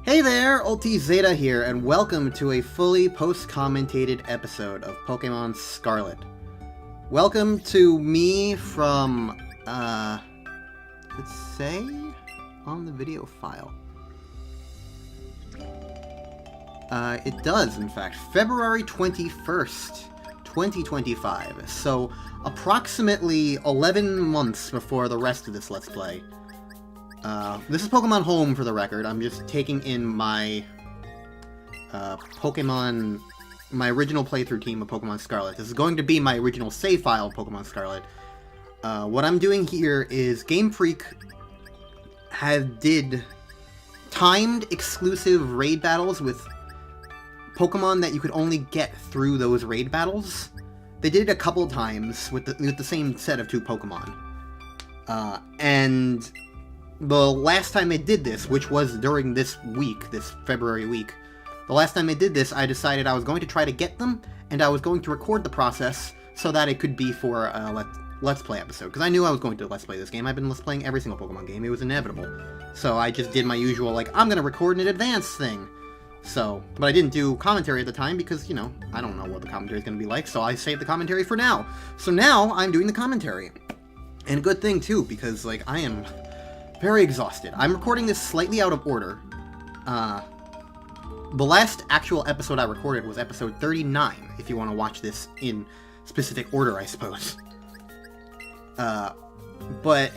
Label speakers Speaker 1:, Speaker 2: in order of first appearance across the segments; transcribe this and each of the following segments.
Speaker 1: Hey there, Ulti Zeta here, and welcome to a fully post-commentated episode of Pokémon Scarlet. Welcome to me from, let's say, on the video file. It does, in fact, February 21st, 2025, so approximately 11 months before the rest of this Let's Play. This is Pokemon Home, for the record. I'm just taking in my, my original playthrough team of Pokemon Scarlet. This is going to be my original save file of Pokemon Scarlet. What I'm doing here is Game Freak did timed exclusive raid battles with Pokemon that you could only get through those raid battles. They did it a couple times with the same set of 2 Pokemon. And the last time I did this, which was during this week, this February week, the last time I did this, I decided I was going to try to get them, and I was going to record the process so that it could be for a Let's Play episode, because I knew I was going to Let's Play this game. I've been Let's Playing every single Pokemon game. It was inevitable. So I just did my usual, like, I'm going to record in advance thing. So, but I didn't do commentary at the time because, you know, I don't know what the commentary is going to be like, so I saved the commentary for now. So now I'm doing the commentary. And a good thing, too, because, like, I am very exhausted. I'm recording this slightly out of order. The last actual episode I recorded was episode 39, if you want to watch this in specific order, I suppose. But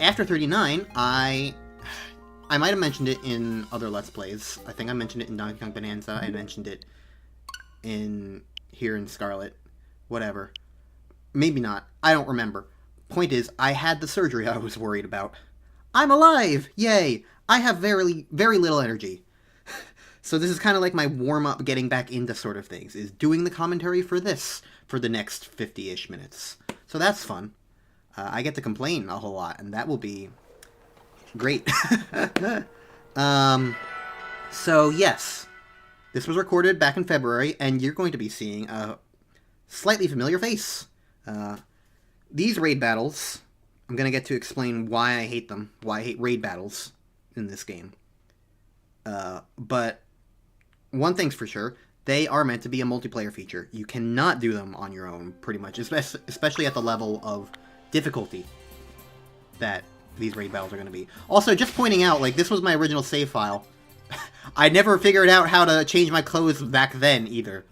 Speaker 1: after 39, I might have mentioned it in other Let's Plays. I think I mentioned it in Donkey Kong Bonanza. I mentioned it here in Scarlet. Whatever. Maybe not. I don't remember. Point is, I had the surgery I was worried about. I'm alive! Yay! I have very, very little energy. So this is kind of like my warm-up getting back into sort of things, is doing the commentary for this for the next 50-ish minutes. So that's fun. I get to complain a whole lot, and that will be great. So yes, this was recorded back in February, and you're going to be seeing a slightly familiar face. These raid battles, I'm going to get to explain why I hate them, why I hate raid battles in this game. But one thing's for sure, they are meant to be a multiplayer feature. You cannot do them on your own, pretty much, especially at the level of difficulty that these raid battles are going to be. Also, just pointing out, like, this was my original save file. I never figured out how to change my clothes back then, either.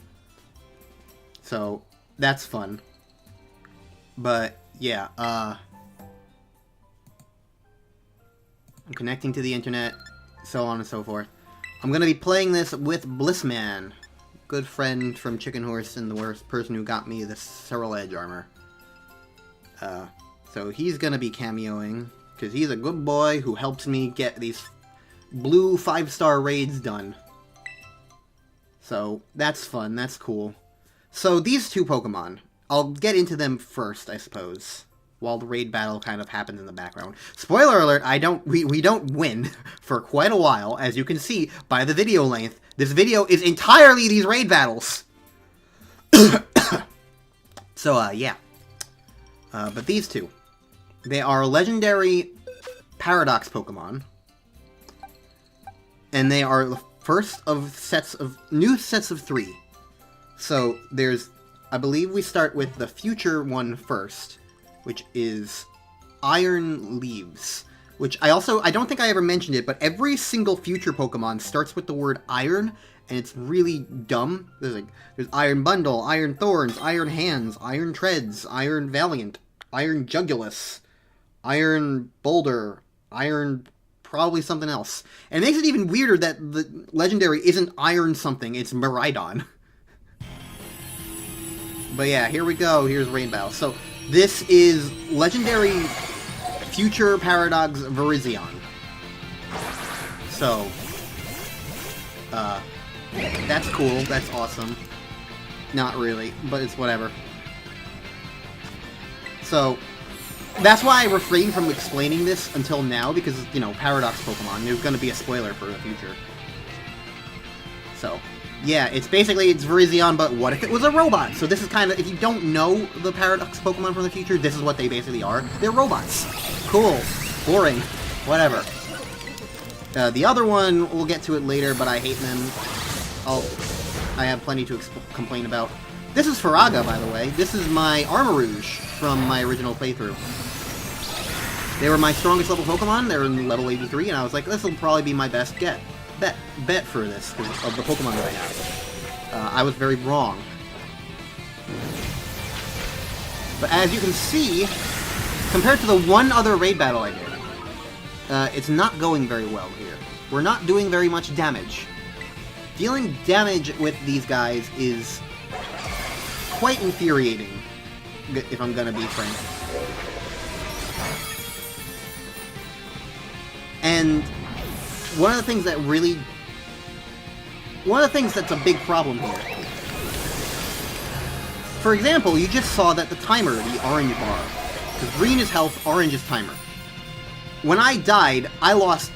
Speaker 1: So, that's fun. But, yeah, I'm connecting to the internet, so on and so forth. I'm going to be playing this with Blissman, good friend from Chicken Horse and the worst person who got me the Cereal Edge armor. So he's going to be cameoing, because he's a good boy who helps me get these blue 5-star raids done. So that's fun, that's cool. So these 2 Pokemon, I'll get into them first, I suppose, while the raid battle kind of happens in the background. Spoiler alert, we don't win for quite a while, as you can see by the video length. This video is entirely these raid battles. So, yeah. But these 2. They are legendary Paradox Pokemon. And they are the first of new sets of 3. So, there's, I believe we start with the future one first, which is Iron Leaves. Which I don't think I ever mentioned it, but every single future Pokemon starts with the word Iron, and it's really dumb. There's Iron Bundle, Iron Thorns, Iron Hands, Iron Treads, Iron Valiant, Iron Jugulus, Iron Boulder, Iron probably something else. And it makes it even weirder that the legendary isn't Iron something, it's Miraidon. But yeah, here we go, here's Rain Battle. So, this is legendary Future Paradox Virizion. So, that's cool, that's awesome. Not really, but it's whatever. So, that's why I refrained from explaining this until now, because, you know, Paradox Pokemon, there's gonna be a spoiler for the future. So, yeah, it's Virizion, but what if it was a robot? So this is kind of, if you don't know the Paradox Pokemon from the future, this is what they basically are. They're robots. Cool. Boring. Whatever. The other one, we'll get to it later, but I hate them. I have plenty to complain about. This is Faraga, by the way. This is my Armarouge from my original playthrough. They were my strongest level Pokemon. They're in level 83, and I was like, this will probably be my best bet for this, of the Pokemon that I have. I was very wrong. But as you can see, compared to the one other raid battle I did, it's not going very well here. We're not doing very much damage. Dealing damage with these guys is quite infuriating, if I'm gonna be frank. And one of the things that's a big problem here. For example, you just saw that the timer, the orange bar, because green is health, orange is timer. When I died,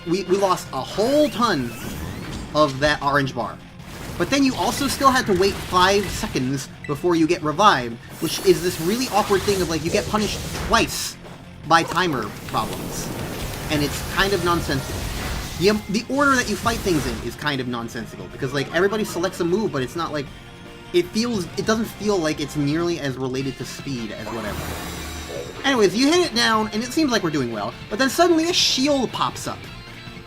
Speaker 1: we lost a whole ton of that orange bar. But then you also still had to wait 5 seconds before you get revived, which is this really awkward thing of, like, you get punished twice by timer problems. And it's kind of nonsensical. The order that you fight things in is kind of nonsensical, because, like, everybody selects a move, but it's not, like, it doesn't feel like it's nearly as related to speed as whatever. Anyways, you hit it down, and it seems like we're doing well, but then suddenly a shield pops up.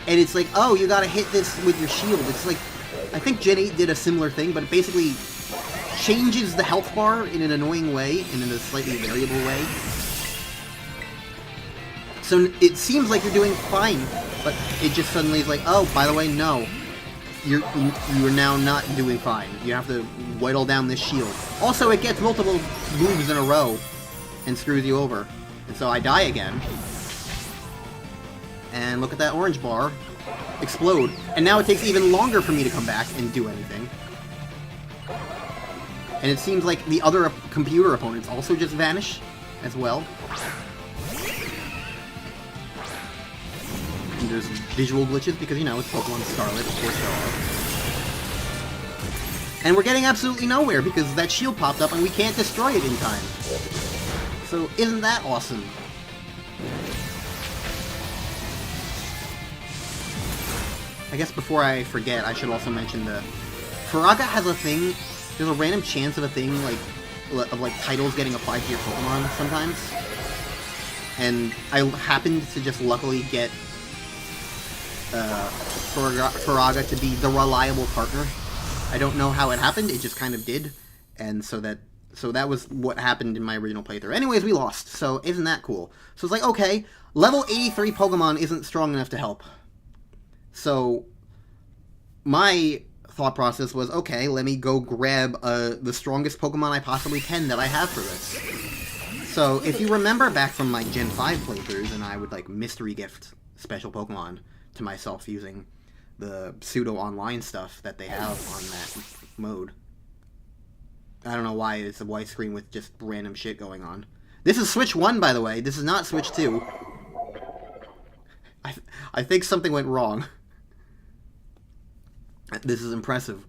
Speaker 1: And it's like, oh, you gotta hit this with your shield. It's like, I think Gen 8 did a similar thing, but it basically changes the health bar in an annoying way, and in a slightly variable way. So it seems like you're doing fine, but it just suddenly is like, oh, by the way, no. You are now not doing fine. You have to whittle down this shield. Also, it gets multiple moves in a row and screws you over. And so I die again. And look at that orange bar explode. And now it takes even longer for me to come back and do anything. And it seems like the other computer opponents also just vanish as well. And there's visual glitches because, you know, it's Pokemon Scarlet, of course there are. And we're getting absolutely nowhere because that shield popped up and we can't destroy it in time. So isn't that awesome? I guess before I forget, I should also mention the Faraga has a thing. There's a random chance of a thing like titles getting applied to your Pokemon sometimes, and I happened to just luckily get Faraga to be the reliable partner. I don't know how it happened. It just kind of did, and so that was what happened in my original playthrough. Anyways, we lost. So isn't that cool? So it's like, okay, level 83 Pokemon isn't strong enough to help. So my thought process was, okay, let me go grab the strongest Pokemon I possibly can that I have for this. So if you remember back from my Gen 5 playthroughs, and I would like mystery gift special Pokemon to myself using the pseudo-online stuff that they have on that mode. I don't know why it's a white screen with just random shit going on. This is Switch 1, by the way. This is not Switch 2. I think something went wrong. This is impressive.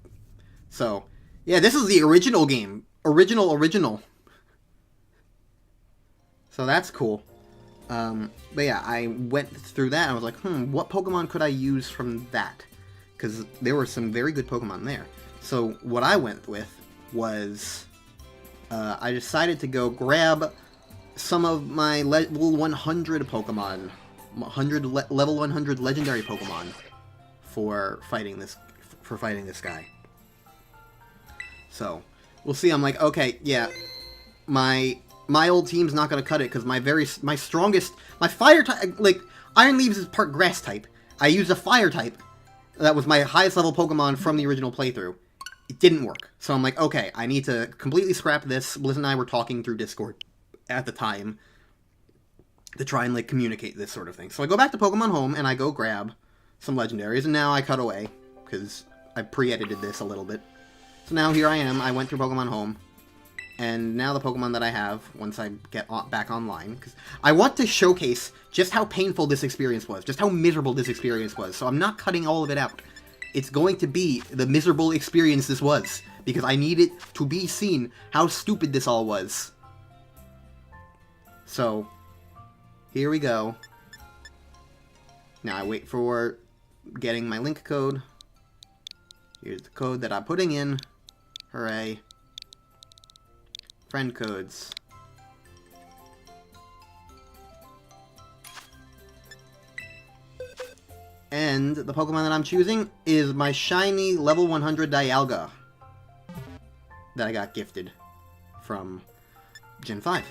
Speaker 1: So, yeah, this is the original game. Original. So that's cool. But yeah, I went through that and I was like, what Pokemon could I use from that? Because there were some very good Pokemon there. So what I went with was, I decided to go grab some of my level 100 Pokemon, level 100 legendary Pokemon for fighting this guy. So we'll see. I'm like, okay, yeah, my old team's not gonna cut it because my strongest, my fire type, like Iron Leaves is part grass type. I used a fire type. That was my highest level Pokemon from the original playthrough. It didn't work. So I'm like, okay, I need to completely scrap this. Bliss and I were talking through Discord at the time to try and like communicate this sort of thing. So I go back to Pokemon Home and I go grab some legendaries, and now I cut away because I pre-edited this a little bit. So now here I am. I went through Pokemon Home, and now the Pokemon that I have, once I get back online, because I want to showcase just how painful this experience was, just how miserable this experience was, so I'm not cutting all of it out. It's going to be the miserable experience this was, because I need it to be seen how stupid this all was. So, here we go. Now I wait for getting my link code. Here's the code that I'm putting in. Hooray. Friend codes. And the Pokemon that I'm choosing is my shiny level 100 Dialga that I got gifted from Gen 5.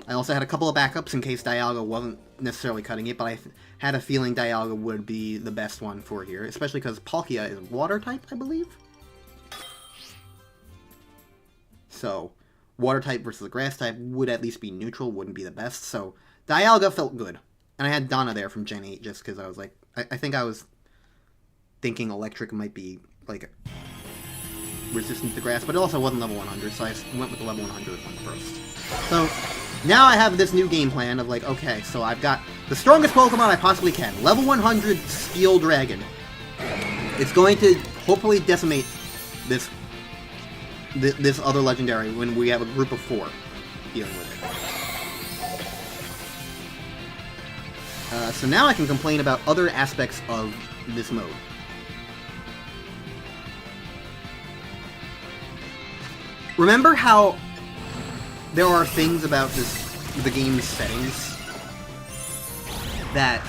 Speaker 1: I also had a couple of backups in case Dialga wasn't necessarily cutting it, but I had a feeling Dialga would be the best one for here, especially because Palkia is water type, I believe? So, water type versus grass type would at least be neutral, wouldn't be the best, so Dialga felt good. And I had Donna there from Gen 8 just because I was like, I think I was thinking electric might be, like, resistant to grass, but it also wasn't level 100, so I went with the level 100 one first. So, now I have this new game plan of like, okay, so I've got the strongest Pokemon I possibly can. Level 100 Steel Dragon. It's going to hopefully decimate this other legendary when we have a group of 4 dealing with it. So now I can complain about other aspects of this mode. Remember how there are things about the game's settings that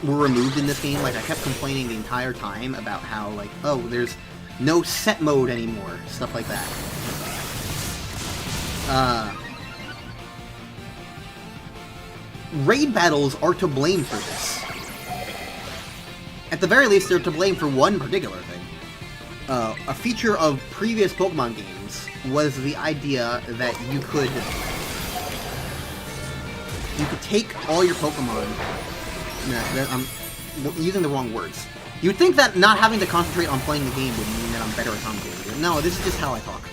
Speaker 1: were removed in this game? Like, I kept complaining the entire time about how, like, oh, there's no set mode anymore, stuff like that. Raid battles are to blame for this. At the very least, they're to blame for one particular thing. A feature of previous Pokemon games was the idea that you could take all your Pokemon... I'm using the wrong words. You'd think that not having to concentrate on playing the game would mean that I'm better at commentating. No, this is just how I talk.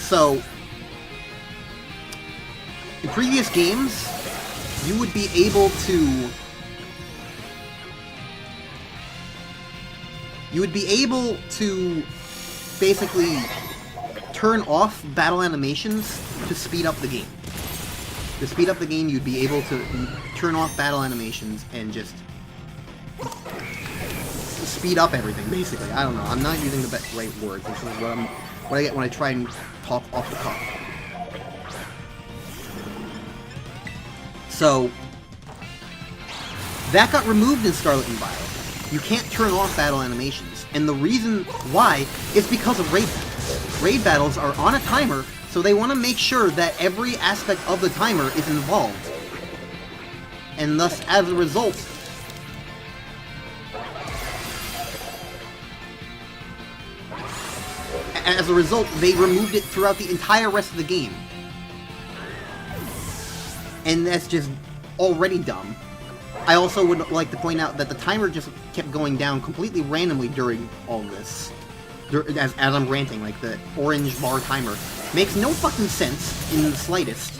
Speaker 1: So, in previous games, you would be able to... basically turn off battle animations to speed up the game. To speed up the game, you'd be able to turn off battle animations and just speed up everything, basically. I don't know. I'm not using the right words. This is what I get when I try and talk off the cuff. So, that got removed in Scarlet and Violet. You can't turn off battle animations, and the reason why is because of raid battles. Raid battles are on a timer, so they want to make sure that every aspect of the timer is involved. And thus, as a result, they removed it throughout the entire rest of the game. And that's just already dumb. I also would like to point out that the timer just kept going down completely randomly during all this. As I'm ranting, like the orange bar timer. Makes no fucking sense in the slightest.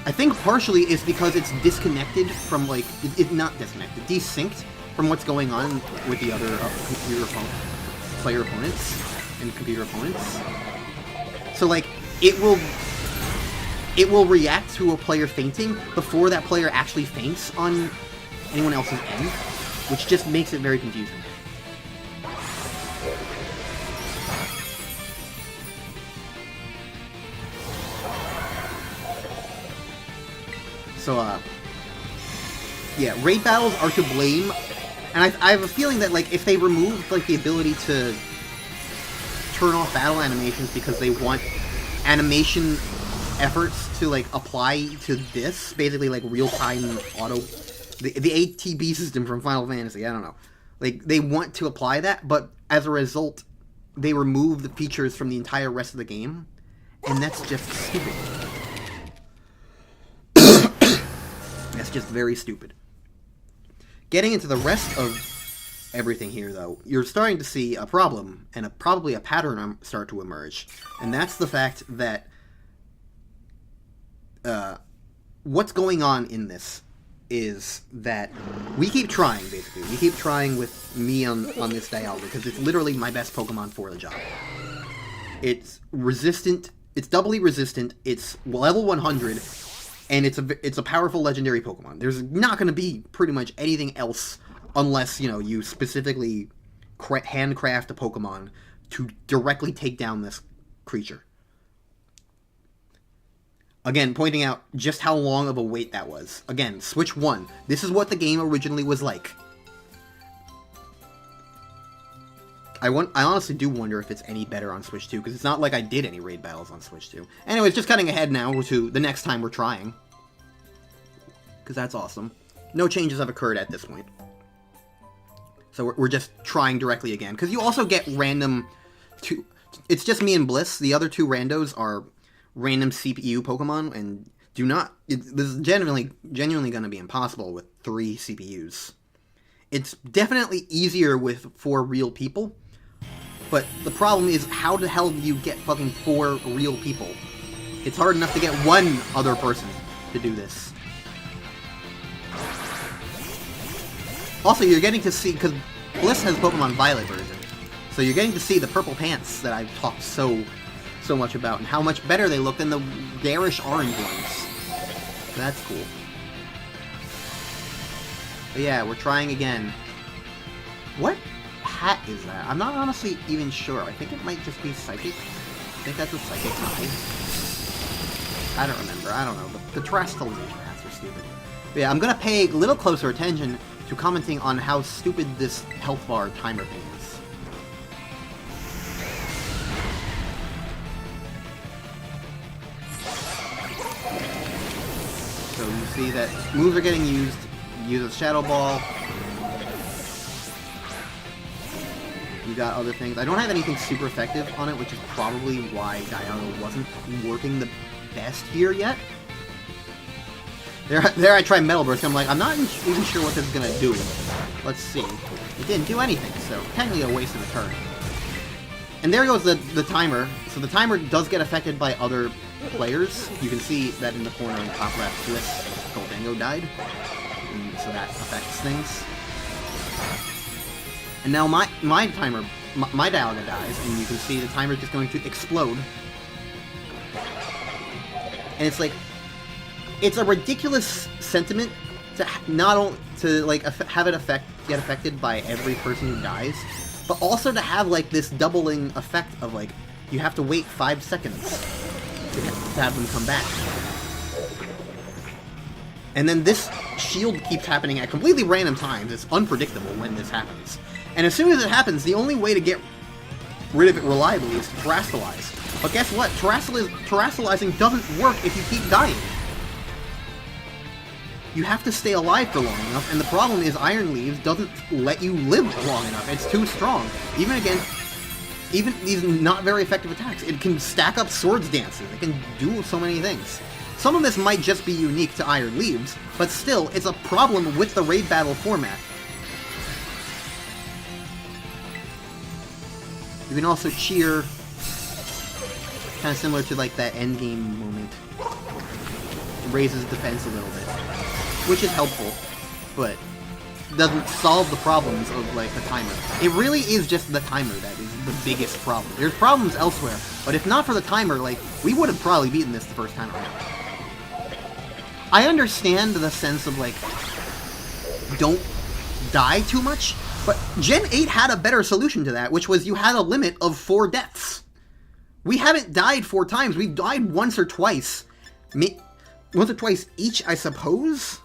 Speaker 1: I think partially it's because it's disconnected from, like, not disconnected, desynced from what's going on with the other player opponents and computer opponents. So, like, it will react to a player fainting before that player actually faints on anyone else's end, which just makes it very confusing. So, yeah, raid battles are to blame, and I have a feeling that, like, if they removed, like, the ability to turn off battle animations because they want animation efforts to, like, apply to this, basically, like, real-time auto... The ATB system from Final Fantasy, I don't know. Like, they want to apply that, but as a result, they remove the features from the entire rest of the game, and that's just stupid. That's just very stupid. Getting into the rest of everything here, though, you're starting to see a problem, and probably a pattern start to emerge, and that's the fact that what's going on in this is that we keep trying, basically. We keep trying with me on this Dialga, because it's literally my best Pokemon for the job. It's resistant It's doubly resistant. It's level 100, and it's a powerful legendary Pokemon. There's not going to be pretty much anything else unless, you know, you specifically handcraft a Pokemon to directly take down this creature. Again, pointing out just how long of a wait that was. Again, Switch 1. This is what the game originally was like. I honestly do wonder if it's any better on Switch 2, because it's not like I did any raid battles on Switch 2. Anyways, just cutting ahead now to the next time we're trying. Because that's awesome. No changes have occurred at this point. So we're just trying directly again. Because you also get random... It's just me and Bliss. The other two randos are random CPU Pokemon, and do not... This is genuinely going to be impossible with 3 CPUs. It's definitely easier with 4 real people, but the problem is, how the hell do you get fucking 4 real people? It's hard enough to get 1 other person to do this. Also, you're getting to see, because Bliss has Pokemon Violet version, so you're getting to see the purple pants that I've talked so much about, and how much better they look than the garish orange ones. So that's cool. But yeah, we're trying again. What hat is that? I'm not honestly even sure. I think it might just be Psychic. I think that's a Psychic high. I don't remember. I don't know. The Terrestrialization hats are stupid. But yeah, I'm going to pay a little closer attention to commenting on how stupid this health bar timer thing is. So you see that moves are getting used. Use a Shadow Ball. You got other things. I don't have anything super effective on it, which is probably why Dialga wasn't working the best here yet. There I tried Metal Burst. I'm like, I'm not even sure what this is going to do. Let's see. It didn't do anything, so technically a waste of a turn. And there goes the timer. So the timer does get affected by other players. You can see that in the corner in the top left, Bliss Goldango died. And so that affects things. And now my timer, my Dialga dies, and you can see the timer is just going to explode. And it's like, it's a ridiculous sentiment to not only to like have it get affected by every person who dies, but also to have like this doubling effect of like you have to wait 5 seconds to have them come back. And then this shield keeps happening at completely random times. It's unpredictable when this happens. And as soon as it happens, the only way to get rid of it reliably is to terrestrialize. But guess what? Terrestrializing doesn't work if you keep dying. You have to stay alive for long enough, and the problem is Iron Leaves doesn't let you live long enough. It's too strong. Even these not very effective attacks. It can stack up Swords Dances. It can do so many things. Some of this might just be unique to Iron Leaves, but still, it's a problem with the raid battle format. You can also cheer, kind of similar to like that endgame moment. It raises defense a little bit, which is helpful, but doesn't solve the problems of like the timer. It really is just the timer that is the biggest problem. There's problems elsewhere, but if not for the timer, like, we would have probably beaten this the first time around. I understand the sense of like, don't die too much, but Gen 8 had a better solution to that, which was you had a limit of 4 deaths. We haven't died 4 times. We've died once or twice. Once or twice each, I suppose?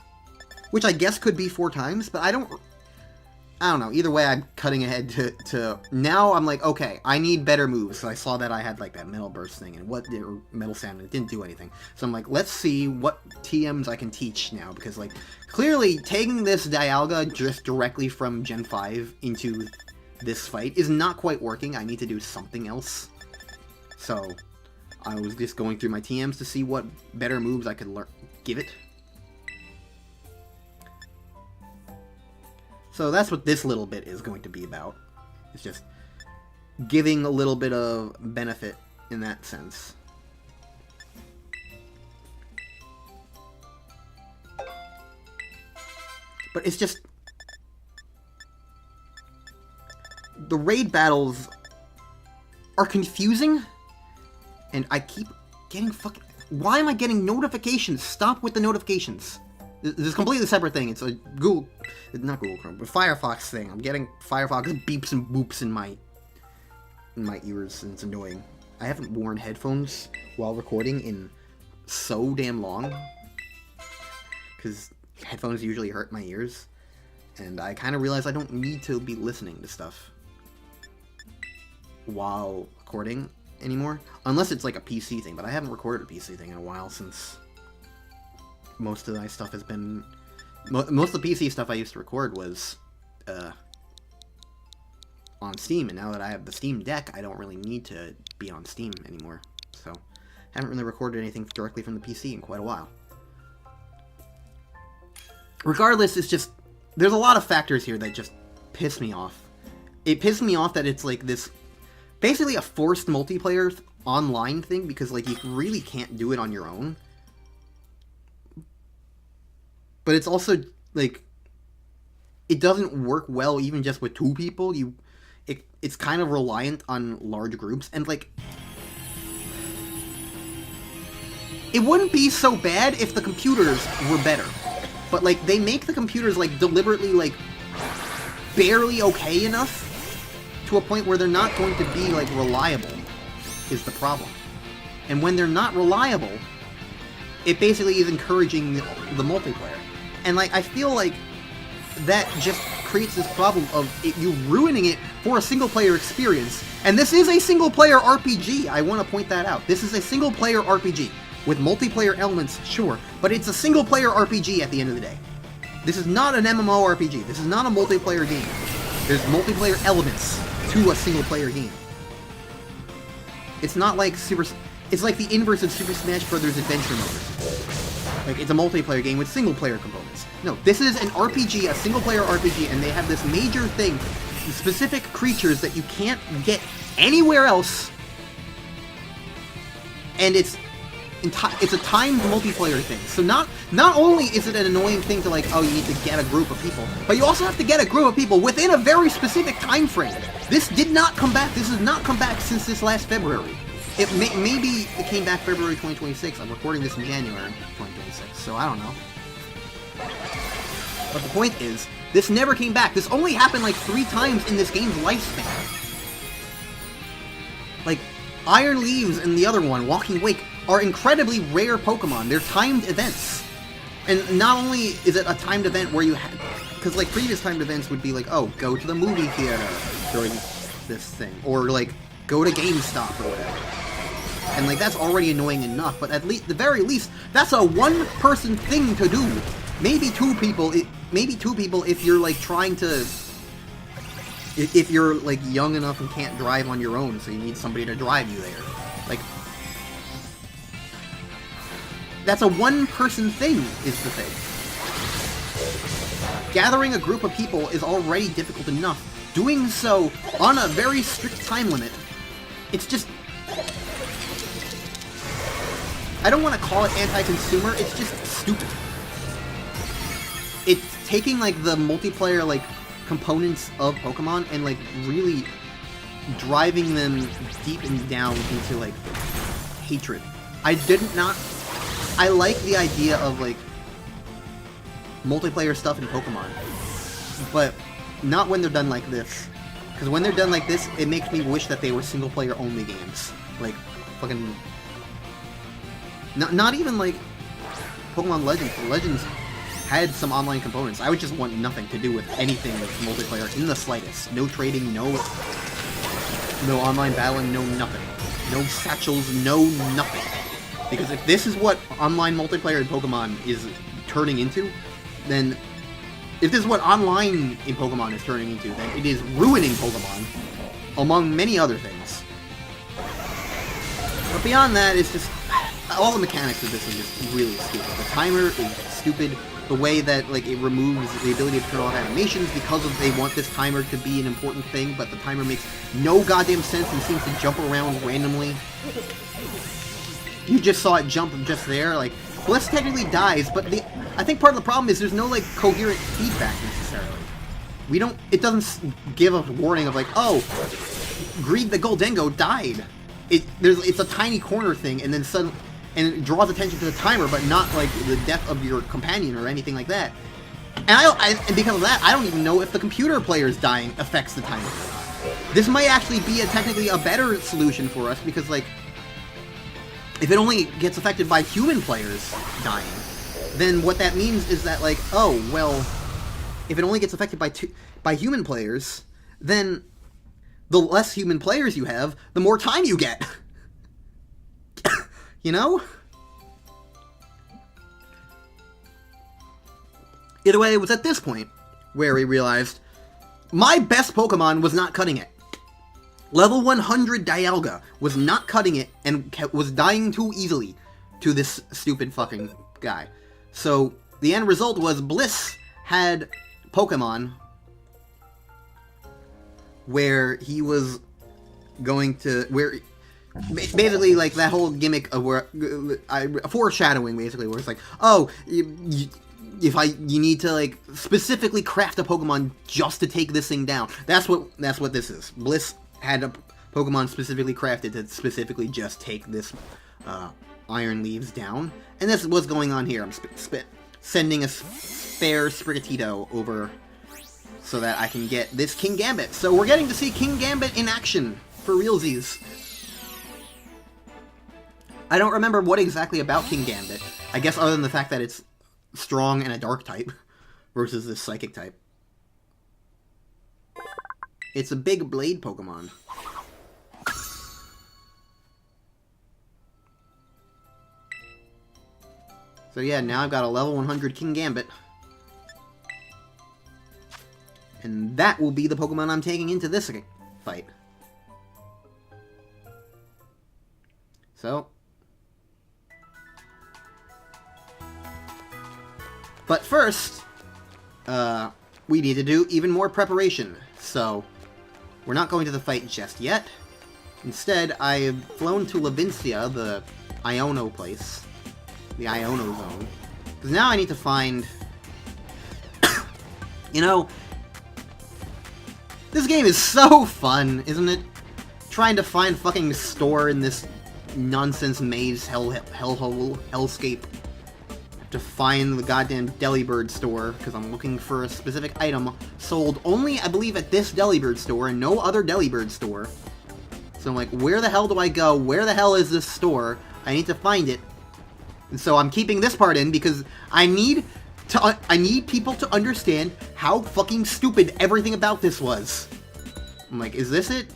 Speaker 1: Which I guess could be 4 times, but I don't know. Either way, I'm cutting ahead to... Now I'm like, okay, I need better moves. So I saw that I had like that Metal Burst thing, and Metal Sand, and it didn't do anything. So I'm like, let's see what TMs I can teach now, because like, clearly taking this Dialga just directly from Gen 5 into this fight is not quite working. I need to do something else. So I was just going through my TMs to see what better moves I could give it. So that's what this little bit is going to be about. It's just giving a little bit of benefit in that sense. But it's just... the raid battles are confusing, and I keep getting fucking... Why am I getting notifications? Stop with the notifications. This is a completely separate thing. It's a Google... Not Google Chrome, but Firefox thing. I'm getting Firefox beeps and boops in my ears, and it's annoying. I haven't worn headphones while recording in so damn long. Because headphones usually hurt my ears. And I kind of realized I don't need to be listening to stuff while recording anymore. Unless it's like a PC thing, but I haven't recorded a PC thing in a while since most of my stuff has been... Most of the PC stuff I used to record was on Steam, and now that I have the Steam Deck, I don't really need to be on Steam anymore. So, I haven't really recorded anything directly from the PC in quite a while. Regardless, it's just... There's a lot of factors here that just piss me off. It pisses me off that it's like this... Basically a forced multiplayer online thing, because like you really can't do it on your own. But it's also like... It doesn't work well even just with 2 people. It's kind of reliant on large groups, and like... It wouldn't be so bad if the computers were better. But, like, they make the computers, like, deliberately, like, barely okay enough to a point where they're not going to be, like, reliable, is the problem. And when they're not reliable, it basically is encouraging the multiplayer. And, like, I feel like that just creates this problem of you ruining it for a single-player experience. And this is a single-player RPG, I want to point that out. This is a single-player RPG. With multiplayer elements, sure, but it's a single-player RPG at the end of the day. This is not an MMORPG. This is not a multiplayer game. There's multiplayer elements to a single-player game. It's not like It's like the inverse of Super Smash Bros. Adventure Mode. Like, it's a multiplayer game with single-player components. No, this is an RPG, a single-player RPG, and they have this major thing, specific creatures that you can't get anywhere else, and it's a timed multiplayer thing. So not only is it an annoying thing to like, oh, you need to get a group of people, but you also have to get a group of people within a very specific time frame. This did not come back. This has not come back since this last February. Maybe it came back February 2026. I'm recording this in January 2026, so I don't know. But the point is, this never came back. This only happened like 3 times in this game's lifespan. Like, Iron Leaves and the other one, Walking Wake, are incredibly rare Pokemon. They're timed events. And not only is it a timed event where you have... Because, like, previous timed events would be like, oh, go to the movie theater during this thing. Or, like, go to GameStop or whatever. And, like, that's already annoying enough. But at least, the very least, that's a one-person thing to do. Maybe 2 people. Maybe 2 people if you're, like, trying to... If you're, like, young enough and can't drive on your own, so you need somebody to drive you there. Like... That's a one-person thing, is the thing. Gathering a group of people is already difficult enough. Doing so on a very strict time limit, it's just... I don't want to call it anti-consumer, it's just stupid. It's taking, like, the multiplayer, like, components of Pokemon and, like, really driving them deep and down into, like, hatred. I like the idea of, like, multiplayer stuff in Pokemon, but not when they're done like this. Because when they're done like this, it makes me wish that they were single-player only games. Like, fucking... Not even, like, Pokemon Legends. Legends had some online components. I would just want nothing to do with anything with multiplayer in the slightest. No trading, no online battling, no nothing. No satchels, no nothing. Because if this is what online multiplayer in Pokemon is turning into, then... If this is what online in Pokemon is turning into, then it is ruining Pokemon, among many other things. But beyond that, it's just... All the mechanics of this are just really stupid. The timer is stupid. The way that, like, it removes the ability to turn off animations because they want this timer to be an important thing, but the timer makes no goddamn sense and seems to jump around randomly. You just saw it jump just there, like, Bliss technically dies, but I think part of the problem is there's no, like, coherent feedback necessarily. It doesn't give a warning of, like, oh, Greed the Goldengo died. it's a tiny corner thing, and then and it draws attention to the timer, but not like the death of your companion or anything like that. And because of that, I don't even know if the computer players dying affects the timer. This might actually be technically a better solution for us, because like, if it only gets affected by human players dying, then what that means is that like, oh well, if it only gets affected by human players, then the less human players you have, the more time you get. You know? Either way, it was at this point where we realized my best Pokemon was not cutting it. Level 100 Dialga was not cutting it and was dying too easily to this stupid fucking guy. So the end result was Bliss had Pokemon where he was going to, where basically like that whole gimmick of where foreshadowing basically, where it's like, oh, you need to like specifically craft a Pokemon just to take this thing down. That's what this is. Bliss had a Pokemon specifically crafted to specifically just take this Iron Leaves down, and this is what's going on here. I'm sending a spare Sprigatito over so that I can get this King Gambit. So we're getting to see King Gambit in action for realsies. I don't remember what exactly about King Gambit. I guess other than the fact that it's strong and a dark type versus this psychic type. It's a big blade Pokemon. So yeah, now I've got a level 100 King Gambit. And that will be the Pokemon I'm taking into this fight. So. But first, we need to do even more preparation. So, we're not going to the fight just yet. Instead, I've flown to Levincia, the Iono place. The Iono zone. Because now I need to find... You know... This game is so fun, isn't it? Trying to find fucking store in this nonsense maze hellhole, hellscape. To find the goddamn Delibird store, because I'm looking for a specific item sold only, I believe, at this Delibird store, and no other Delibird store. So I'm like, where the hell do I go? Where the hell is this store? I need to find it. And so I'm keeping this part in, because I need people to understand how fucking stupid everything about this was. I'm like, is this it?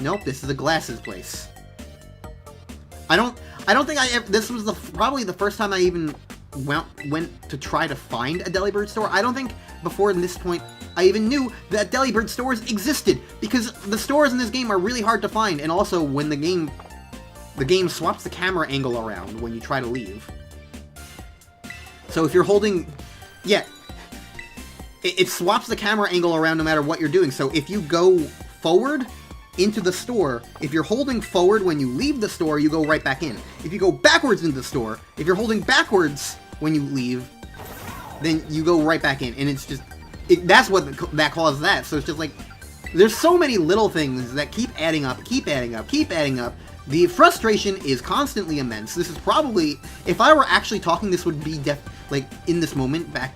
Speaker 1: Nope, this is a glasses place. I don't think this was probably the first time I even went to try to find a Delibird store. I don't think before this point I even knew that Delibird stores existed, because the stores in this game are really hard to find, and also when the game swaps the camera angle around when you try to leave. So if you're holding... Yeah. It swaps the camera angle around no matter what you're doing. So if you go forward into the store, if you're holding forward when you leave the store, you go right back in. If you go backwards into the store, if you're holding backwards when you leave, then you go right back in. And it's just... that's what that causes that. So it's just like... There's so many little things that keep adding up, keep adding up, keep adding up. The frustration is constantly immense. This is probably... If I were actually talking, this would be like, in this moment, back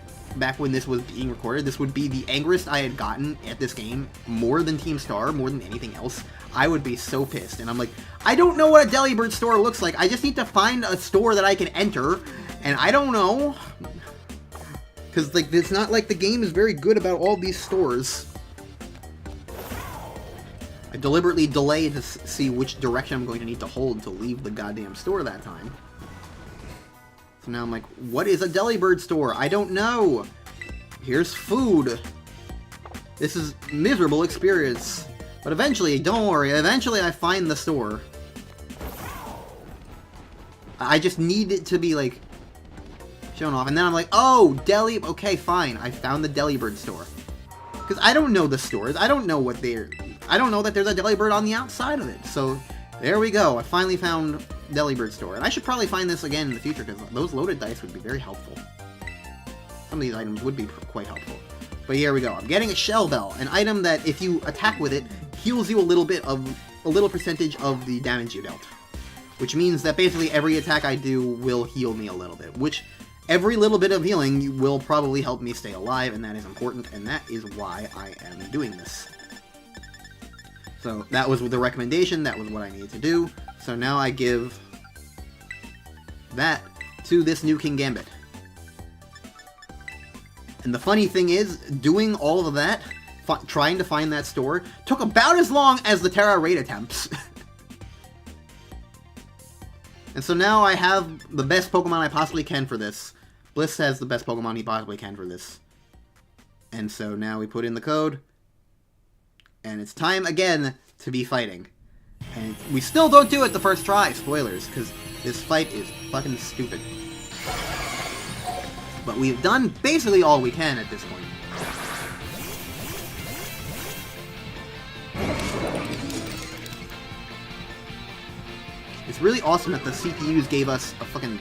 Speaker 1: when this was being recorded, this would be the angriest I had gotten at this game, more than Team Star, more than anything else. I would be so pissed. And I'm like, I don't know what a Delibird store looks like. I just need to find a store that I can enter, and I don't know. Because, like, it's not like the game is very good about all these stores. I deliberately delayed to see which direction I'm going to need to hold to leave the goddamn store that time. So now I'm like, what is a Delibird store? I don't know. Here's food. This is miserable experience. But eventually, don't worry, eventually I find the store. I just need it to be, like, shown off. And then I'm like, oh, okay, fine. I found the Delibird store. Because I don't know the stores. I don't know what they're... I don't know that there's a Delibird on the outside of it. So, there we go. I finally found Delibird store. And I should probably find this again in the future, because those loaded dice would be very helpful. Some of these items would be quite helpful. But here we go. I'm getting a Shell Bell, an item that if you attack with it, heals you a little bit of a little percentage of the damage you dealt. Which means that basically every attack I do will heal me a little bit, which every little bit of healing will probably help me stay alive, and that is important, and that is why I am doing this. So that was the recommendation, that was what I needed to do, so now I give that to this new King Gambit. And the funny thing is, doing all of that, trying to find that store, took about as long as the Terra raid attempts. And so now I have the best Pokemon I possibly can for this. Bliss has the best Pokemon he possibly can for this. And so now we put in the code. And it's time again to be fighting. And we still don't do it the first try, spoilers, because this fight is fucking stupid. But we've done basically all we can at this point. It's really awesome that the CPUs gave us a fucking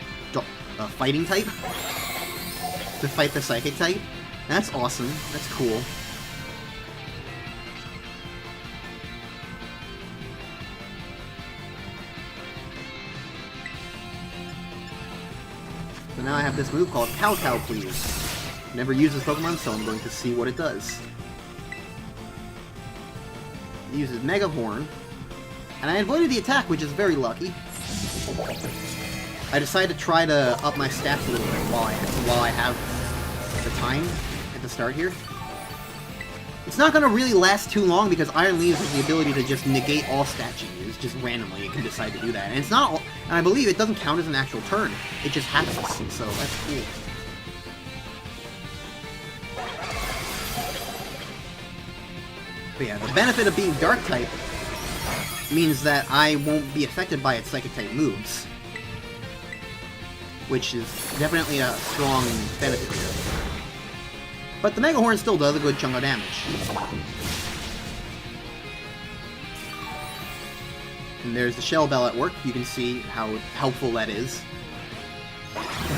Speaker 1: fighting type to fight the psychic type. That's awesome. That's cool. So now I have this move called Cow Cow Please. Never used this Pokemon, so I'm going to see what it does. It uses Mega Horn. And I avoided the attack, which is very lucky. I decided to try to up my stats a little bit while I have the time at the start here. It's not going to really last too long because Iron Leaves has the ability to just negate all stat changes, just randomly. It can decide to do that. And it's not, and I believe it doesn't count as an actual turn. It just happens, so that's cool. But yeah, the benefit of being Dark type means that I won't be affected by its Psychic-type moves. Which is definitely a strong benefit here. But the Mega Horn still does a good chunk of damage. And there's the Shell Bell at work. You can see how helpful that is.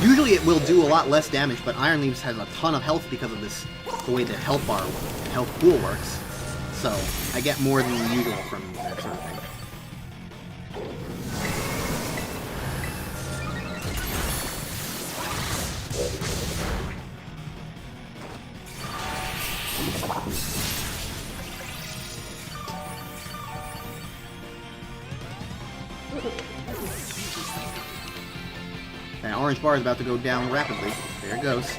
Speaker 1: Usually it will do a lot less damage, but Iron Leaves has a ton of health because of this, the way the health bar, health pool works. So I get more than usual from that sort of thing. That orange bar is about to go down rapidly. There it goes.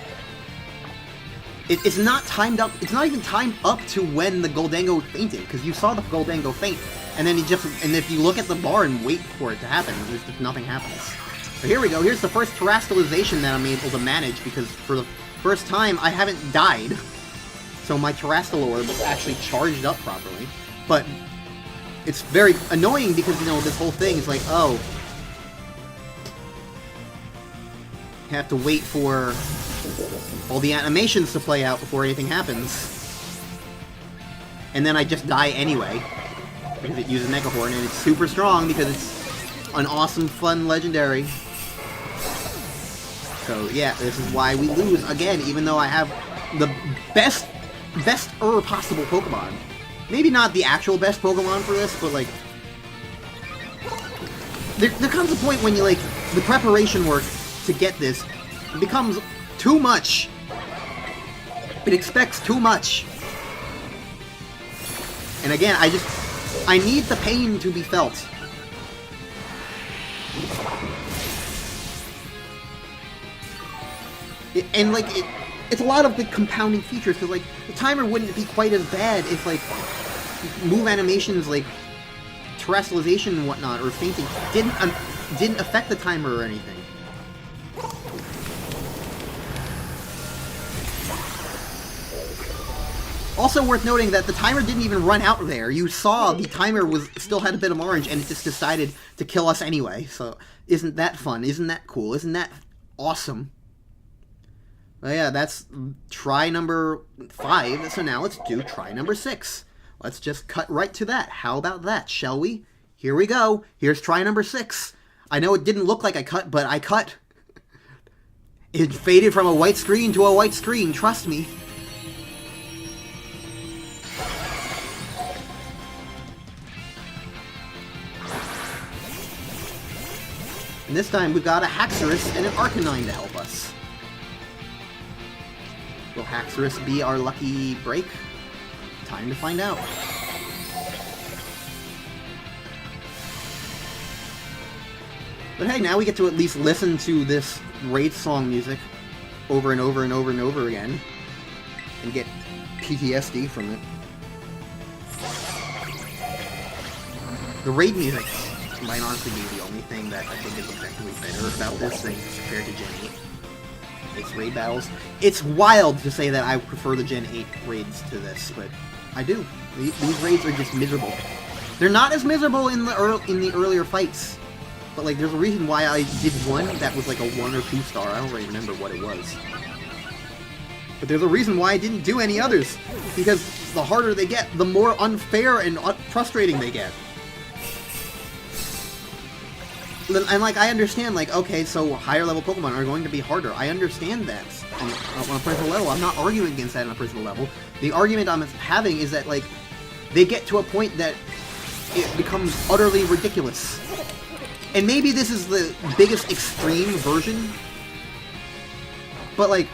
Speaker 1: It's not timed up. It's not even timed up to when the Goldango fainted, because you saw the Goldango faint, and then and if you look at the bar and wait for it to happen, just nothing happens. So here we go. Here's the first terrestrialization that I'm able to manage, because for the first time I haven't died. So my Terrestrial Orb is actually charged up properly. But it's very annoying because, you know, this whole thing is like, oh, you have to wait for all the animations to play out before anything happens. And then I just die anyway, because it uses Mega Horn, and it's super strong because it's an awesome, fun legendary. So yeah, this is why we lose again, even though I have the best possible Pokemon. Maybe not the actual best Pokemon for this, but like, there comes a point when you like, the preparation work to get this becomes too much. It expects too much. And again, I need the pain to be felt. It's a lot of the compounding features, because like the timer wouldn't be quite as bad if like move animations like terrestrialization and whatnot or fainting didn't affect the timer or anything. Also worth noting that the timer didn't even run out there. You saw the timer still had a bit of orange, and it just decided to kill us anyway. So isn't that fun? Isn't that cool? Isn't that awesome? Well, yeah, that's try number 5. So now let's do try number 6. Let's just cut right to that. How about that, shall we? Here we go. Here's try number 6. I know it didn't look like I cut, but I cut. It faded from a white screen to a white screen, trust me. And this time we've got a Haxorus and an Arcanine to help us. Will Haxorus be our lucky break? Time to find out. But hey, now we get to at least listen to this raid song music over and over and over and over again and get PTSD from it. The raid music might honestly be the only thing that I think is objectively better about this thing compared to Gen 8. It's raid battles. It's wild to say that I prefer the Gen 8 raids to this, but I do. These raids are just miserable. They're not as miserable in the earlier fights, but like there's a reason why I did one that was like a 1 or 2 star. I don't really remember what it was. But there's a reason why I didn't do any others, because the harder they get, the more unfair and frustrating they get. And like, I understand, like, okay, so higher level Pokemon are going to be harder. I understand that on a personal level. I'm not arguing against that on a personal level. The argument I'm having is that, like, they get to a point that it becomes utterly ridiculous. And maybe this is the biggest extreme version, but, like,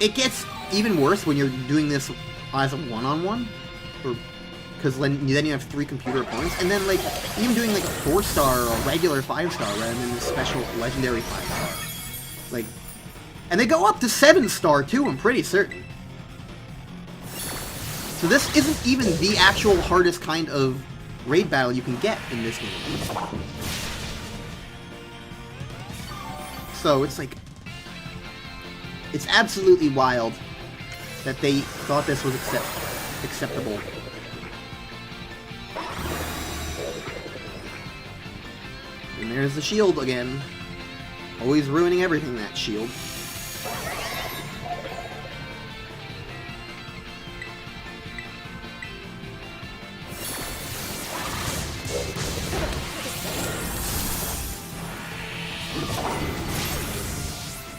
Speaker 1: it gets even worse when you're doing this as a one-on-one, because then you have 3 computer opponents, and then, like, even doing, like, a 4-star or a regular 5-star rather than a special legendary 5-star. Like, and they go up to 7-star, too, I'm pretty certain. So this isn't even the actual hardest kind of raid battle you can get in this game. So it's, like, it's absolutely wild that they thought this was acceptable. And there's the shield again. Always ruining everything, that shield.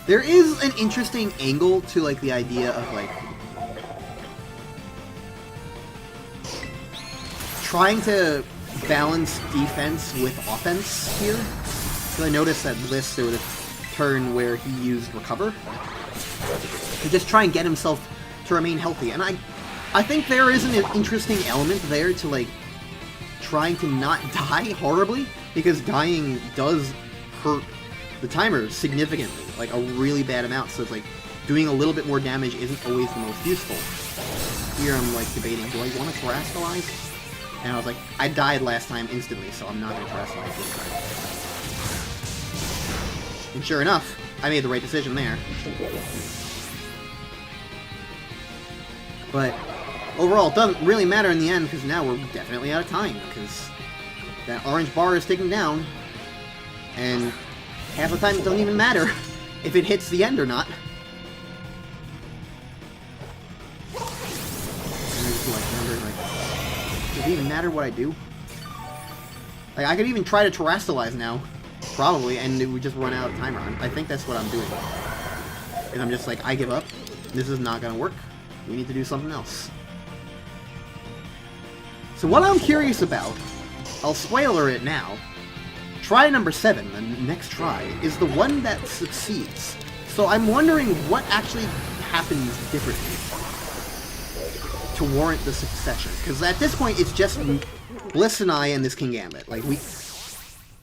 Speaker 1: There is an interesting angle to, like, the idea of, like, trying to balance defense with offense here. So I noticed that Bliss, there was a turn where he used Recover to just try and get himself to remain healthy. And I think there is an interesting element there to, like, trying to not die horribly, because dying does hurt the timer significantly, like a really bad amount. So it's like doing a little bit more damage isn't always the most useful. Here I'm like debating, do I want to terastallize? And I was like, I died last time instantly, so I'm not going to terastallize this time. And sure enough, I made the right decision there. But overall, it doesn't really matter in the end, because now we're definitely out of time, because that orange bar is ticking down, and half the time it doesn't even matter if it hits the end or not. And I just like wondering, like, does it even matter what I do? Like, I could even try to terastallize now, probably, and it would just run out of timer. I think that's what I'm doing. And I'm just like, I give up. This is not gonna work. We need to do something else. So what I'm curious about, I'll spoiler it now. Try number 7, the next try, is the one that succeeds. So I'm wondering what actually happens differently to warrant the succession. Because at this point, it's just Bliss and I and this Kingambit. Like,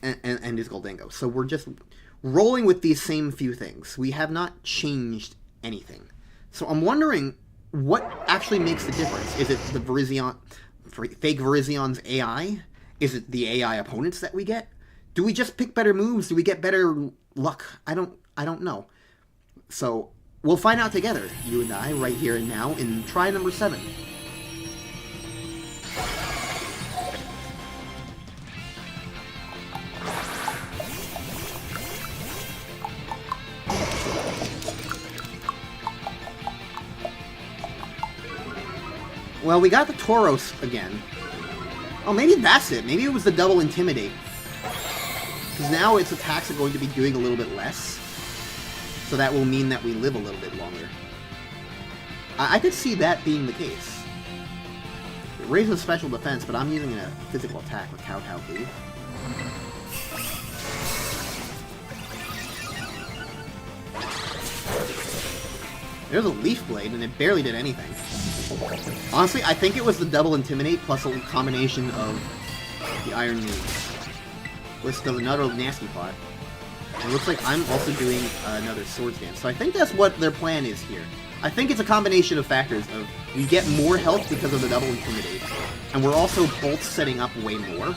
Speaker 1: and his Goldingo. So we're just rolling with these same few things. We have not changed anything. So I'm wondering what actually makes the difference. Is it the fake Virizions AI? Is it the AI opponents that we get? Do we just pick better moves? Do we get better luck? I don't know. So we'll find out together, you and I, right here and now, in try number 7. Well, we got the Tauros again. Oh, maybe that's it. Maybe it was the double Intimidate. Because now its attacks are going to be doing a little bit less. So that will mean that we live a little bit longer. I could see that being the case. raises special defense, but I'm using a physical attack with Kowtow Cleave. There's a Leaf Blade, and it barely did anything. Honestly, I think it was the double Intimidate plus a combination of the Iron moves. Bliss does another nasty plot. It looks like I'm also doing another Swords Dance. So I think that's what their plan is here. I think it's a combination of factors of we get more health because of the double Intimidate, and we're also both setting up way more.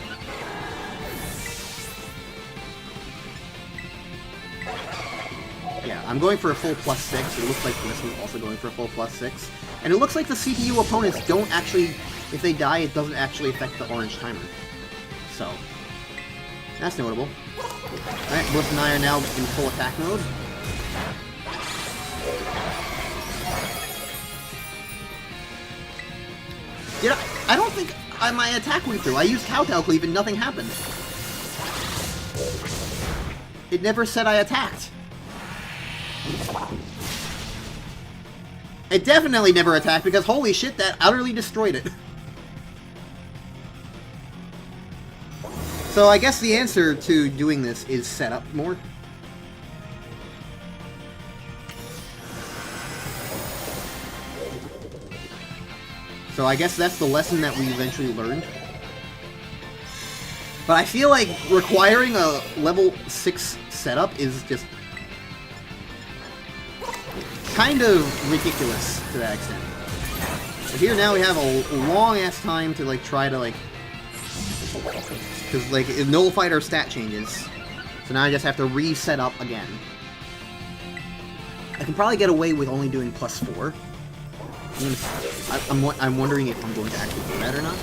Speaker 1: Yeah, I'm going for a full +6. It looks like this one's also going for a full +6. And it looks like the CPU opponents don't actually, if they die, it doesn't actually affect the orange timer. So, that's notable. Alright, Bliss and I are now in full attack mode. I don't think my attack went through. I used Kowtow Cleave and nothing happened. It never said I attacked. It definitely never attacked because holy shit, that utterly destroyed it. So I guess the answer to doing this is set up more. So I guess that's the lesson that we eventually learned. But I feel like requiring a level 6 setup is just kind of ridiculous to that extent. But here now we have a long-ass time to, like, try to, like... Because, like, it nullified our stat changes. So now I just have to reset up again. I can probably get away with only doing +4. I'm wondering if I'm going to actually do that or not.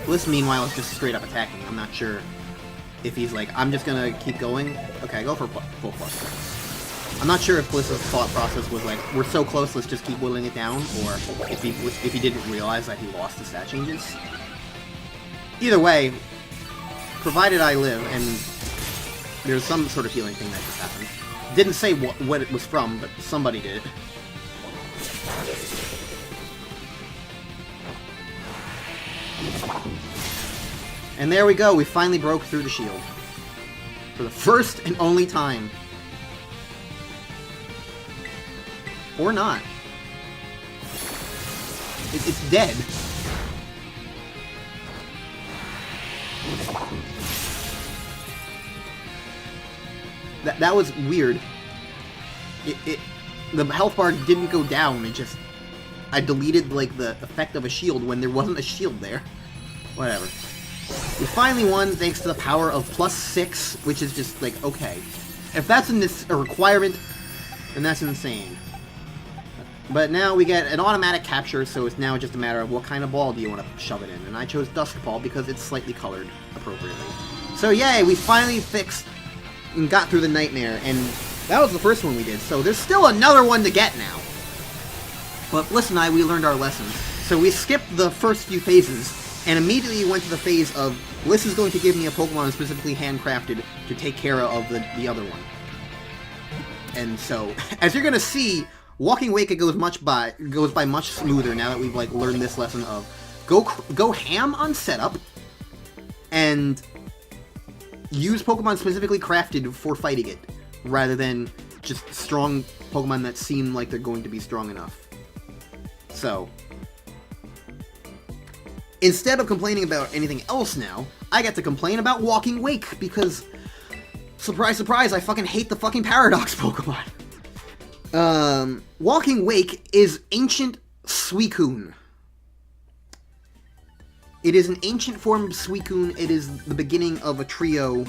Speaker 1: Bliss, meanwhile, is just straight up attacking. I'm not sure if he's like, I'm just gonna keep going. Okay, go for full +4. I'm not sure if Bliss's thought process was like, we're so close, let's just keep whittling it down, or if he didn't realize that he lost the stat changes. Either way, provided I live, and there's some sort of healing thing that just happened. Didn't say what it was from, but somebody did. And there we go, we finally broke through the shield. For the first and only time. Or not. It's dead. That was weird. The health bar didn't go down, it just... I deleted, like, the effect of a shield when there wasn't a shield there. Whatever. We finally won thanks to the power of +6, which is just, like, okay. If that's a requirement, then that's insane. But now we get an automatic capture, so it's now just a matter of what kind of ball do you want to shove it in. And I chose Dusk Ball because it's slightly colored appropriately. So yay, we finally fixed and got through the nightmare, and that was the first one we did, so there's still another one to get now. But Bliss and I, we learned our lessons. So we skipped the first few phases, and immediately went to the phase of, Bliss is going to give me a Pokemon specifically handcrafted to take care of the other one. And so, as you're gonna see, Walking Wake goes by much smoother now that we've, like, learned this lesson of go ham on setup, and use Pokemon specifically crafted for fighting it, rather than just strong Pokemon that seem like they're going to be strong enough. So, instead of complaining about anything else now, I get to complain about Walking Wake, because, surprise, surprise, I fucking hate the fucking Paradox Pokemon. Walking Wake is Ancient Suicune. It is an ancient form of Suicune. It is the beginning of a trio.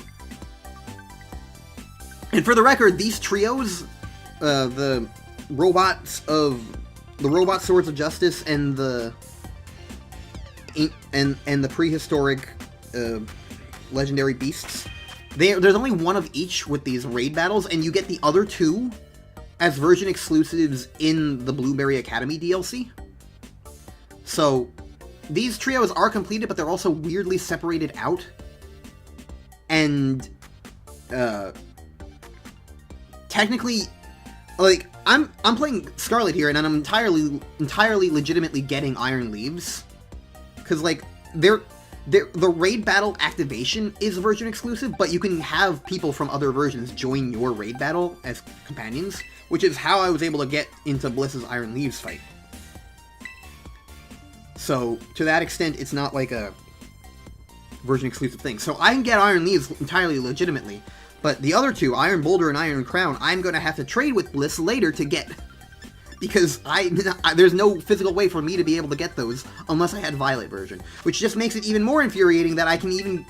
Speaker 1: And for the record, these trios, the Robot Swords of Justice and the prehistoric legendary beasts, there's only one of each with these raid battles, and you get the other two as version exclusives in the Blueberry Academy DLC. So, these trios are completed, but they're also weirdly separated out. And, technically, like, I'm playing Scarlet here, and I'm entirely legitimately getting Iron Leaves. Because, like, the raid battle activation is version exclusive, but you can have people from other versions join your raid battle as companions, which is how I was able to get into Bliss's Iron Leaves fight. So, to that extent, it's not like a version exclusive thing. So I can get Iron Leaves entirely legitimately, but the other two, Iron Boulder and Iron Crown, I'm going to have to trade with Bliss later to get, because there's no physical way for me to be able to get those unless I had Violet version, which just makes it even more infuriating that I can even,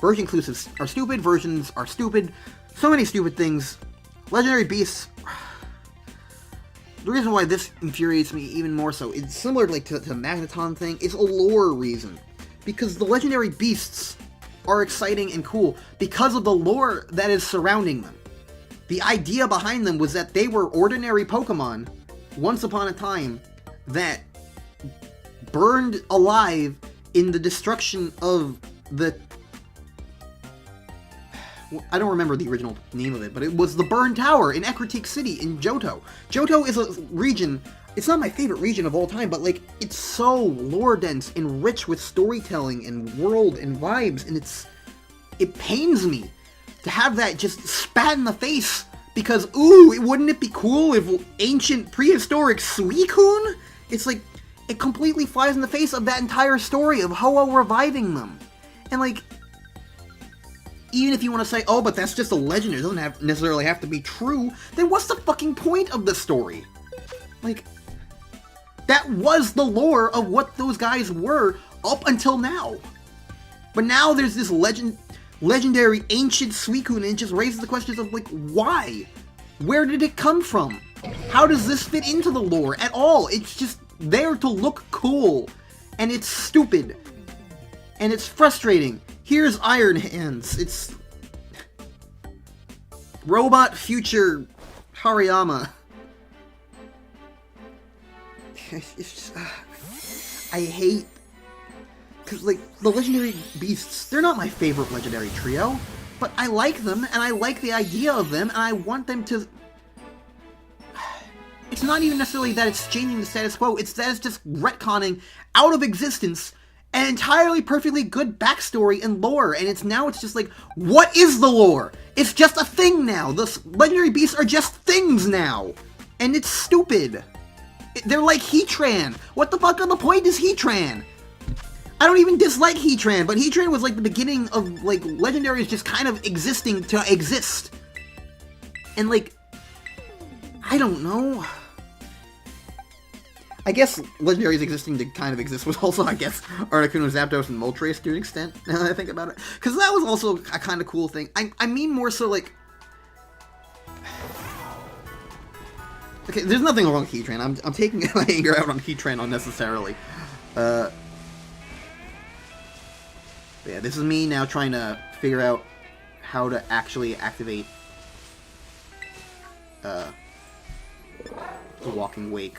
Speaker 1: version exclusives are stupid, versions are stupid, so many stupid things. Legendary Beasts, the reason why this infuriates me even more so, it's similar to the Magneton thing, it's a lore reason. Because the Legendary Beasts are exciting and cool because of the lore that is surrounding them. The idea behind them was that they were ordinary Pokemon, once upon a time, that burned alive in the destruction of the... I don't remember the original name of it, but it was the Burn Tower in Ecruteak City in Johto. Johto is a region, it's not my favorite region of all time, but like, it's so lore-dense and rich with storytelling and world and vibes, and it pains me to have that just spat in the face, because, ooh, wouldn't it be cool if ancient prehistoric Suicune? It's like, it completely flies in the face of that entire story of Ho-Oh reviving them. And like, even if you want to say, oh, but that's just a legend, it doesn't necessarily have to be true, then what's the fucking point of the story? Like, that was the lore of what those guys were up until now. But now there's this legendary ancient Suicune, and it just raises the questions of, like, why? Where did it come from? How does this fit into the lore at all? It's just there to look cool, and it's stupid, and it's frustrating. Here's Iron Hands. It's Robot Future Hariyama. It's just, I hate, because, like, the Legendary Beasts, they're not my favorite Legendary Trio, but I like them, and I like the idea of them, and I want them to... It's not even necessarily that it's changing the status quo, it's that it's just retconning out of existence an entirely perfectly good backstory and lore, and it's just like, what is the lore? It's just a thing now! The Legendary Beasts are just things now! And it's stupid! They're like Heatran! What the fuck on the point is Heatran? I don't even dislike Heatran, but Heatran was like the beginning of, like, Legendaries just kind of existing to exist. And, like, I don't know. I guess Legendaries existing to kind of exist was also, I guess, Articuno, Zapdos, and Moltres to an extent, now that I think about it. Because that was also a kind of cool thing. I mean more so, like... Okay, there's nothing wrong with Heatran. I'm taking my anger out on Heatran unnecessarily. Yeah, this is me now trying to figure out how to actually activate the Walking Wake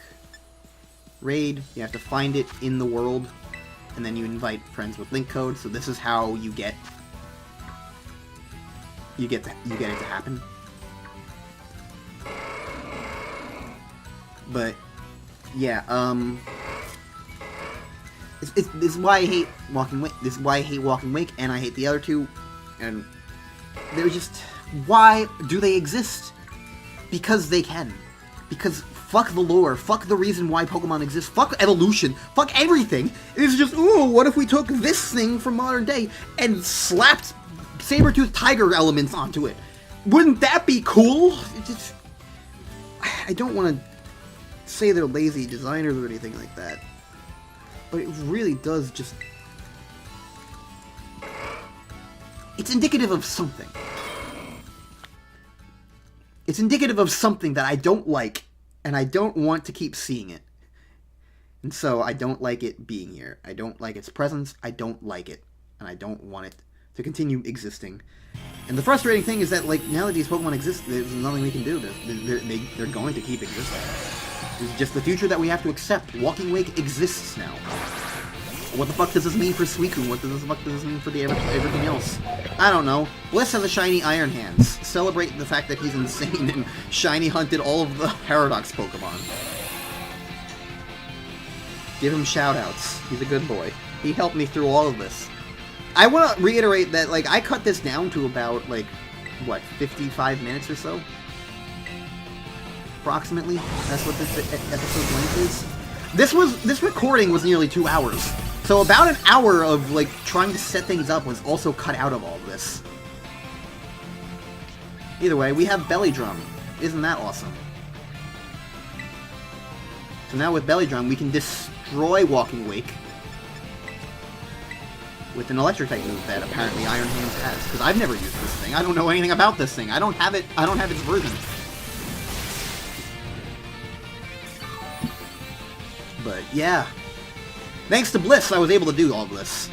Speaker 1: raid. You have to find it in the world, and then you invite friends with link code. So this is how you get it to happen. But yeah, this is why I hate Walking Wake. This is why I hate Walking Wake, and I hate the other two. And they're just, why do they exist? Because they can. Because fuck the lore, fuck the reason why Pokemon exists, fuck evolution, fuck everything. It's just, ooh, what if we took this thing from modern day and slapped saber-toothed tiger elements onto it? Wouldn't that be cool? I don't want to say they're lazy designers or anything like that, but it really does just... It's indicative of something. It's indicative of something that I don't like, and I don't want to keep seeing it. And so I don't like it being here. I don't like its presence, I don't like it, and I don't want it to continue existing. And the frustrating thing is that, like, now that these Pokemon exist, there's nothing we can do. They're going to keep existing. It's just the future that we have to accept. Walking Wake exists now. What the fuck does this mean for Suicune? What the fuck does this mean for everything else? I don't know. Bliss has a shiny Iron Hands. Celebrate the fact that he's insane and shiny hunted all of the Paradox Pokemon. Give him shoutouts. He's a good boy. He helped me through all of this. I want to reiterate that, like, I cut this down to about, like, what, 55 minutes or so? Approximately? That's what this episode's length is. This recording was nearly 2 hours. So about an hour of, like, trying to set things up was also cut out of all of this. Either way, we have Belly Drum. Isn't that awesome? So now with Belly Drum, we can destroy Walking Wake with an electric-type move that apparently Iron Hands has. Because I've never used this thing. I don't know anything about this thing. I don't have it. I don't have its version. But yeah, thanks to Bliss, I was able to do all of this.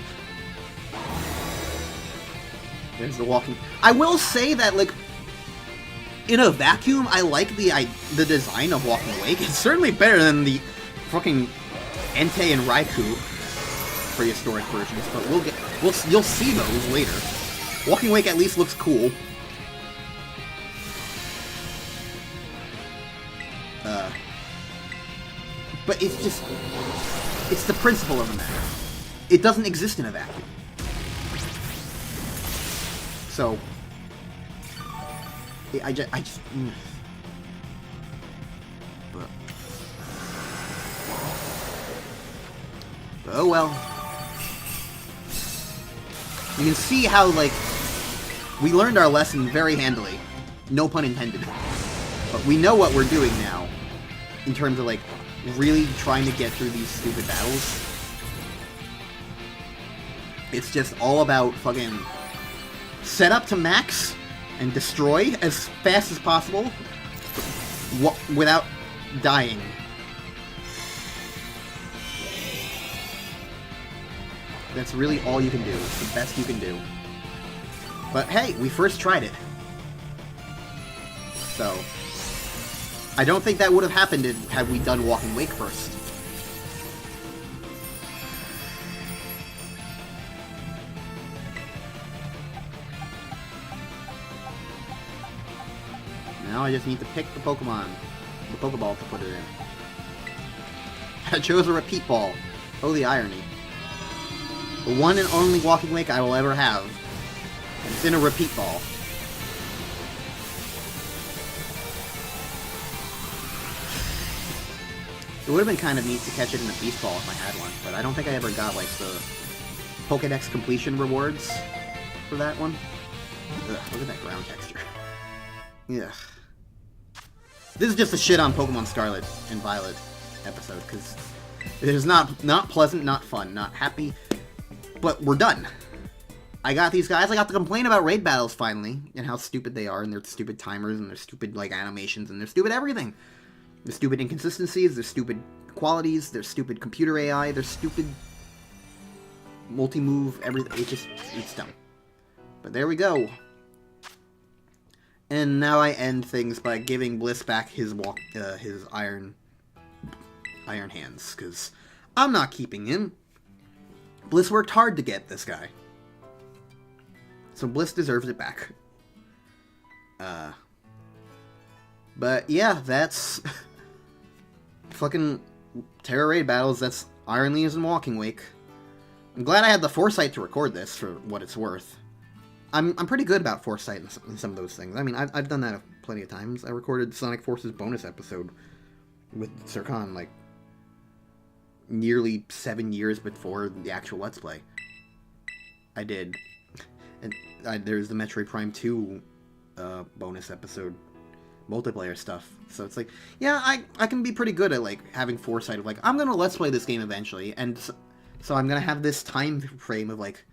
Speaker 1: There's the walking. I will say that, like, in a vacuum, I like the design of Walking Wake. It's certainly better than the fucking Entei and Raikou prehistoric versions, but you'll see those later. Walking Wake at least looks cool. But it's the principle of the matter. It doesn't exist in a vacuum. So, I just but oh well. You can see how, like, we learned our lesson very handily. No pun intended. But we know what we're doing now, in terms of, like, really trying to get through these stupid battles. It's just all about fucking set up to max and destroy as fast as possible without dying. That's really all you can do. It's the best you can do. But hey, we first tried it. So, I don't think that would have happened had we done Walking Wake first. Now I just need to pick the Pokemon, the Pokeball to put it in. I chose a repeat ball. Oh, the irony. The one and only Walking Wake I will ever have. And it's in a repeat ball. It would have been kind of neat to catch it in a Beast Ball if I had one, but I don't think I ever got, like, the Pokédex completion rewards for that one. Ugh, look at that ground texture. Ugh. This is just a shit on Pokemon Scarlet and Violet episode, because it is not pleasant, not fun, not happy, but we're done. I got these guys. I got to complain about raid battles finally, and how stupid they are, and their stupid timers, and their stupid, like, animations, and their stupid everything. There's stupid inconsistencies, there's stupid qualities, there's stupid computer AI, there's stupid multi-move, everything. It's dumb. But there we go. And now I end things by giving Bliss back his Iron Hands, because I'm not keeping him. Bliss worked hard to get this guy. So Bliss deserves it back. But yeah, that's fucking Terra Raid battles. That's Iron Leaves and Walking Wake. I'm glad I had the foresight to record this for what it's worth. I'm pretty good about foresight in some of those things. I mean, I've done that plenty of times. I recorded Sonic Forces bonus episode with Sir Khan, like, nearly 7 years before the actual Let's Play. I did. And there's the Metroid Prime 2 bonus episode multiplayer stuff. So it's like, yeah, I can be pretty good at, like, having foresight of, like, I'm gonna Let's Play this game eventually, and so I'm gonna have this time frame of, like,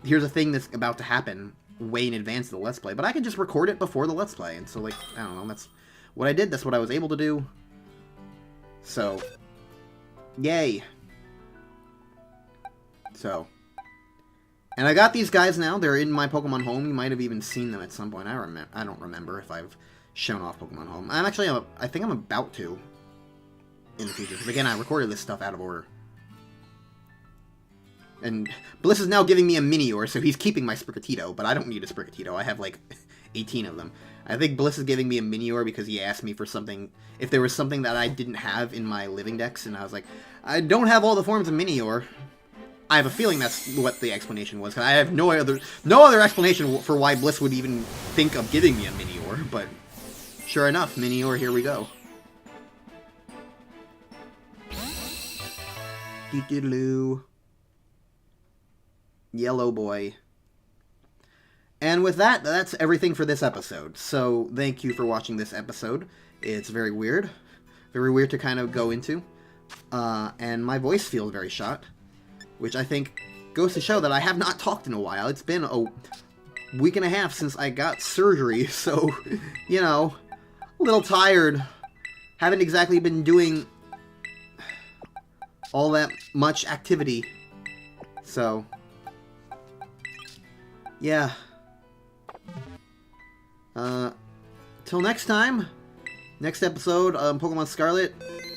Speaker 1: here's a thing that's about to happen way in advance of the Let's Play, but I can just record it before the Let's Play, and so, like, I don't know, that's what I did, that's what I was able to do. So, yay. So, and I got these guys now, they're in my Pokemon Home, you might have even seen them at some point, I don't remember if I've shown off Pokemon Home. I think I'm about to in the future, because again, I recorded this stuff out of order. And Bliss is now giving me a Minior, so he's keeping my Sprigatito, but I don't need a Sprigatito. I have, like, 18 of them. I think Bliss is giving me a Minior because he asked me for something, if there was something that I didn't have in my living decks, and I was like, I don't have all the forms of Minior. I have a feeling that's what the explanation was, because I have no other explanation for why Bliss would even think of giving me a Minior, but sure enough, Minior, here we go. Doo-doo-doo. Yellow boy. And with that, that's everything for this episode. So, thank you for watching this episode. It's very weird. Very weird to kind of go into. And my voice feels very shot. Which I think goes to show that I have not talked in a while. It's been a week and a half since I got surgery. So, you know, a little tired. Haven't exactly been doing all that much activity. So, yeah. Till next time. Next episode, Pokemon Scarlet.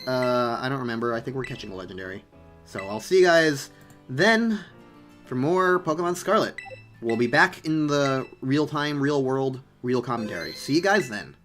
Speaker 1: I don't remember. I think we're catching a legendary. So I'll see you guys then for more Pokemon Scarlet. We'll be back in the real-time, real-world, real commentary. See you guys then.